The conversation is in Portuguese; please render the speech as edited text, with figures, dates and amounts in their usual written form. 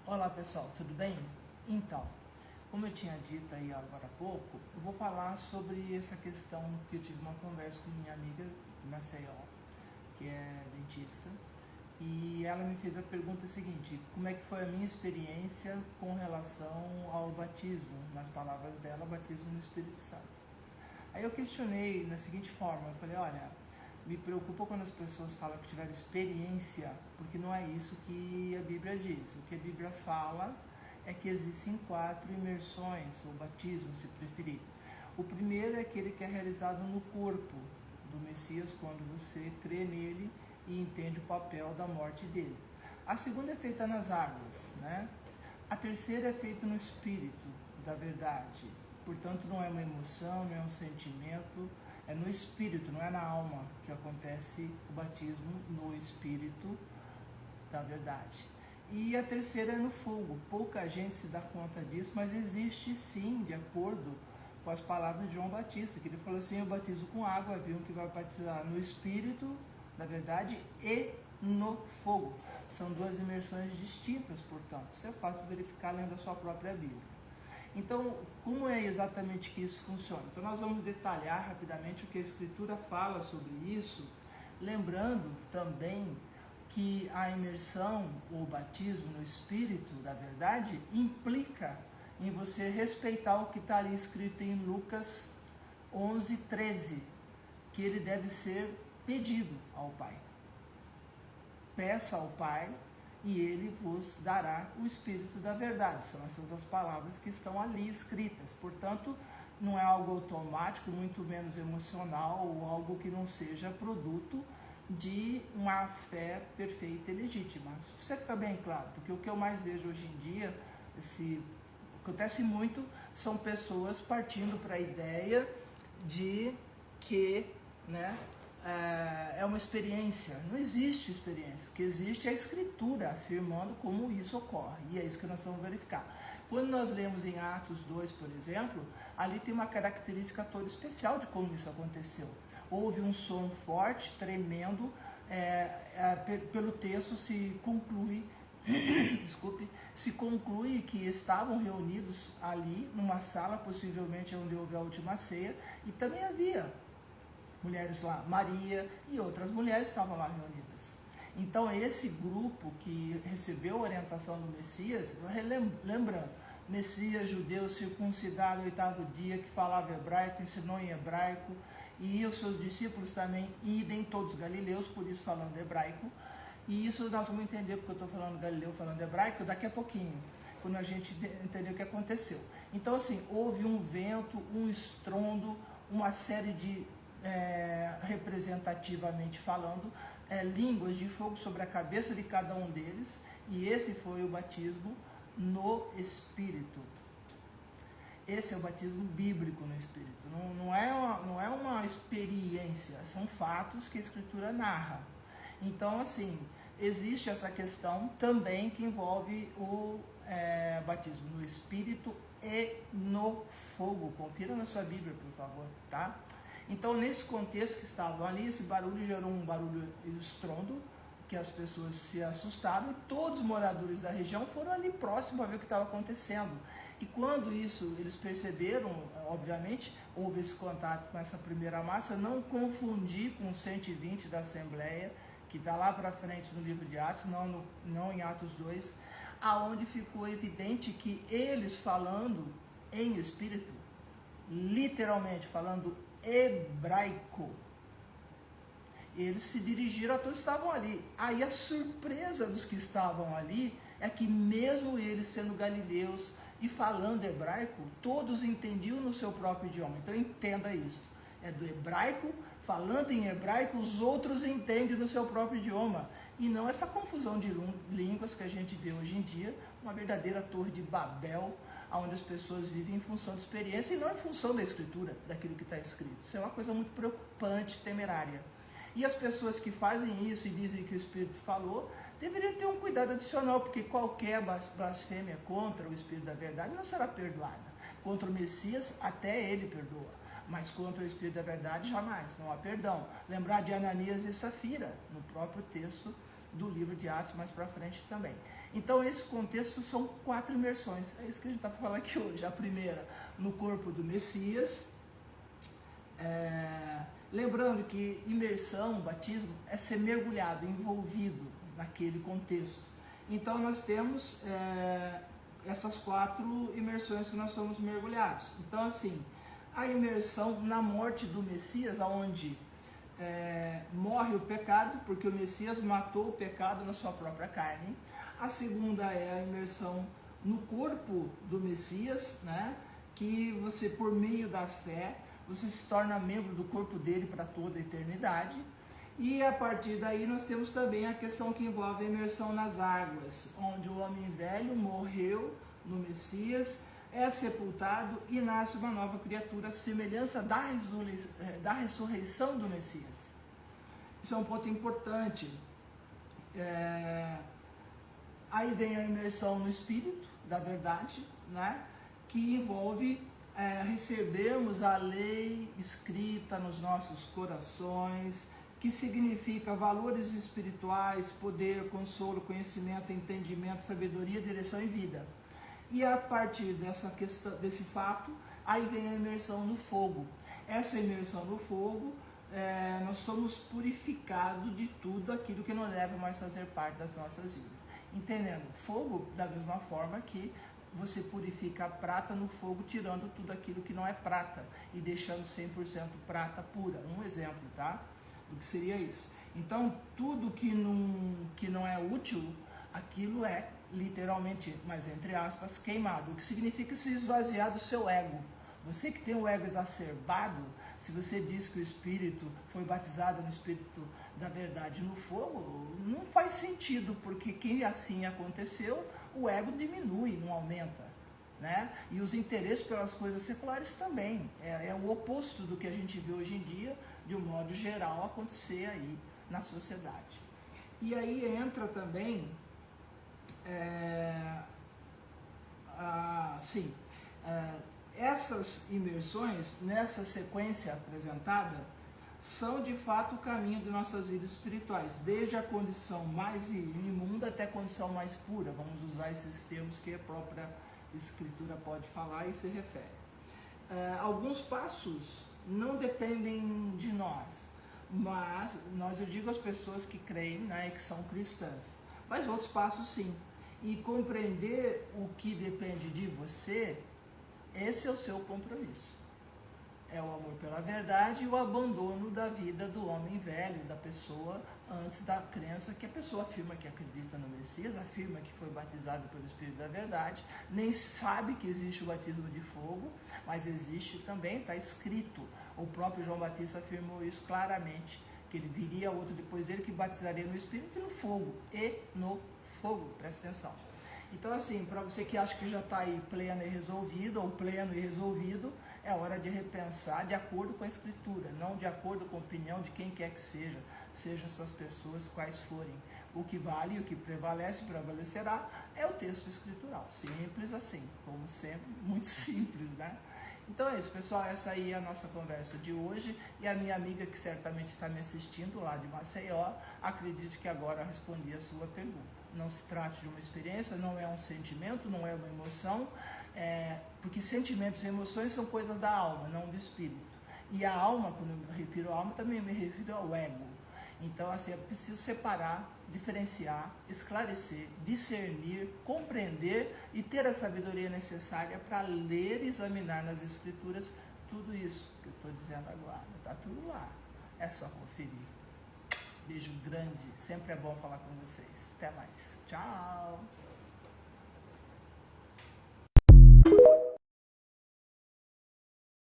Olá pessoal, tudo bem? Então, como eu tinha dito aí agora há pouco, eu vou falar sobre essa questão que eu tive uma conversa com minha amiga de Maceió, que é dentista, e ela me fez a pergunta seguinte: como é que foi a minha experiência com relação ao batismo, nas palavras dela, batismo no Espírito Santo. Aí eu questionei na seguinte forma, eu falei, olha, me preocupa quando as pessoas falam que tiveram experiência, porque não é isso que a Bíblia diz. O que a Bíblia fala é que existem 4 imersões, ou batismos, se preferir. O primeiro é aquele que é realizado no corpo do Messias, quando você crê nele e entende o papel da morte dele. A segunda é feita nas águas, né? A terceira é feita no Espírito da verdade. Portanto, não é uma emoção, não é um sentimento, é no Espírito, não é na alma que acontece o batismo no Espírito da verdade. E a terceira é no fogo. Pouca gente se dá conta disso, mas existe sim, de acordo com as palavras de João Batista, que ele falou assim: eu batizo com água, havia um que vai batizar no Espírito da verdade e no fogo. São 2 imersões distintas, portanto. Isso é fácil de verificar lendo a sua própria Bíblia. Então, como é exatamente que isso funciona? Então, nós vamos detalhar rapidamente o que a Escritura fala sobre isso, lembrando também que a imersão ou batismo no Espírito da verdade implica em você respeitar o que está ali escrito em Lucas 11:13, que ele deve ser pedido ao Pai. Peça ao Pai e ele vos dará o Espírito da verdade. São essas as palavras que estão ali escritas. Portanto, não é algo automático, muito menos emocional, ou algo que não seja produto de uma fé perfeita e legítima. Isso precisa ficar bem claro, porque o que eu mais vejo hoje em dia, acontece muito, são pessoas partindo para a ideia de que, né, é uma experiência. Não existe experiência. O que existe é a Escritura afirmando como isso ocorre. E é isso que nós vamos verificar. Quando nós lemos em Atos 2, por exemplo, ali tem uma característica toda especial de como isso aconteceu. Houve um som forte, tremendo, pelo texto se conclui se conclui que estavam reunidos ali numa sala, possivelmente onde houve a última ceia, e também havia mulheres lá, Maria e outras mulheres estavam lá reunidas. Então, esse grupo que recebeu a orientação do Messias, lembrando, Messias judeu circuncidado no 8º dia, que falava hebraico, ensinou em hebraico, e os seus discípulos também, idem, todos galileus, por isso falando hebraico. E isso nós vamos entender porque eu estou falando galileu, falando hebraico, daqui a pouquinho, quando a gente entender o que aconteceu. Então, assim, houve um vento, um estrondo, uma série de, representativamente falando, línguas de fogo sobre a cabeça de cada um deles, e esse foi o batismo no Espírito. Esse é o batismo bíblico no Espírito. Não é uma experiência, são fatos que a Escritura narra. Então, assim, existe essa questão também que envolve o batismo no Espírito e no fogo. Confira na sua Bíblia, por favor, tá? Então, nesse contexto que estavam ali, esse barulho gerou um barulho estrondo, que as pessoas se assustaram, e todos os moradores da região foram ali próximo para ver o que estava acontecendo. E quando isso eles perceberam, obviamente, houve esse contato com essa primeira massa, não confundir com os 120 da Assembleia, que está lá para frente no livro de Atos, não em Atos 2, aonde ficou evidente que eles falando em espírito, literalmente falando hebraico, eles se dirigiram a todos que estavam ali. Aí a surpresa dos que estavam ali é que mesmo eles sendo galileus e falando hebraico, todos entendiam no seu próprio idioma. Então entenda isso. É do hebraico, falando em hebraico, os outros entendem no seu próprio idioma. E não essa confusão de línguas que a gente vê hoje em dia, uma verdadeira torre de Babel, onde as pessoas vivem em função de experiência e não em função da Escritura, daquilo que está escrito. Isso é uma coisa muito preocupante, temerária. E as pessoas que fazem isso e dizem que o Espírito falou, deveriam ter um cuidado adicional, porque qualquer blasfêmia contra o Espírito da verdade não será perdoada. Contra o Messias, até ele perdoa, mas contra o Espírito da verdade, jamais, não há perdão. Lembrar de Ananias e Safira, no próprio texto do livro de Atos mais para frente também. Então, esse contexto são 4 imersões. É isso que a gente está falando aqui hoje. A primeira, no corpo do Messias. Lembrando que imersão, batismo, é ser mergulhado, envolvido naquele contexto. Então, nós temos essas 4 imersões que nós somos mergulhados. Então, assim, a imersão na morte do Messias, onde morre o pecado, porque o Messias matou o pecado na sua própria carne. A segunda é a imersão no corpo do Messias, né? Que você, por meio da fé, você se torna membro do corpo dele para toda a eternidade. E a partir daí nós temos também a questão que envolve a imersão nas águas, onde o homem velho morreu no Messias, é sepultado e nasce uma nova criatura, semelhança da ressurreição do Messias. Isso é um ponto importante. Aí vem a imersão no Espírito da verdade, né? Que envolve recebermos a lei escrita nos nossos corações, que significa valores espirituais, poder, consolo, conhecimento, entendimento, sabedoria, direção e vida. E a partir dessa questão, desse fato, aí vem a imersão no fogo. Essa imersão no fogo, nós somos purificados de tudo aquilo que não deve mais fazer parte das nossas vidas. Entendendo? Fogo, da mesma forma que você purifica a prata no fogo, tirando tudo aquilo que não é prata e deixando 100% prata pura. Um exemplo, tá? Do que seria isso. Então, tudo que não é útil, aquilo é literalmente, mas entre aspas, queimado. O que significa se esvaziar do seu ego. Você que tem o ego exacerbado, se você diz que o Espírito foi batizado no Espírito da verdade no fogo, não faz sentido, porque quem assim aconteceu, o ego diminui, não aumenta, né? E os interesses pelas coisas seculares também. É o oposto do que a gente vê hoje em dia, de um modo geral, acontecer aí na sociedade. E aí entra também, essas imersões, nessa sequência apresentada, são de fato o caminho de nossas vidas espirituais, desde a condição mais imunda até a condição mais pura. Vamos usar esses termos que a própria Escritura pode falar e se refere. Alguns passos não dependem de nós, mas eu digo às pessoas que creem, né, que são cristãs, mas outros passos sim. E compreender o que depende de você, esse é o seu compromisso. É o amor pela verdade e o abandono da vida do homem velho, da pessoa antes da crença, que a pessoa afirma que acredita no Messias, afirma que foi batizado pelo Espírito da verdade, nem sabe que existe o batismo de fogo, mas existe também, está escrito. O próprio João Batista afirmou isso claramente, que ele viria outro depois dele que batizaria no Espírito e no fogo. E no fogo, presta atenção. Então, assim, para você que acha que já está aí pleno e resolvido, ou pleno e resolvido, é hora de repensar de acordo com a Escritura, não de acordo com a opinião de quem quer que seja, sejam essas pessoas quais forem. O que vale e o que prevalecerá é o texto escritural. Simples assim, como sempre, muito simples, né? Então é isso, pessoal, essa aí é a nossa conversa de hoje, e a minha amiga que certamente está me assistindo lá de Maceió, acredite que agora eu respondi a sua pergunta. Não se trata de uma experiência, não é um sentimento, não é uma emoção, porque sentimentos e emoções são coisas da alma, não do espírito. E a alma, quando eu me refiro à alma, também me refiro ao ego. Então, assim, é preciso separar, diferenciar, esclarecer, discernir, compreender e ter a sabedoria necessária para ler e examinar nas Escrituras tudo isso que eu estou dizendo agora. Está tudo lá. É só conferir. Beijo grande. Sempre é bom falar com vocês. Até mais. Tchau.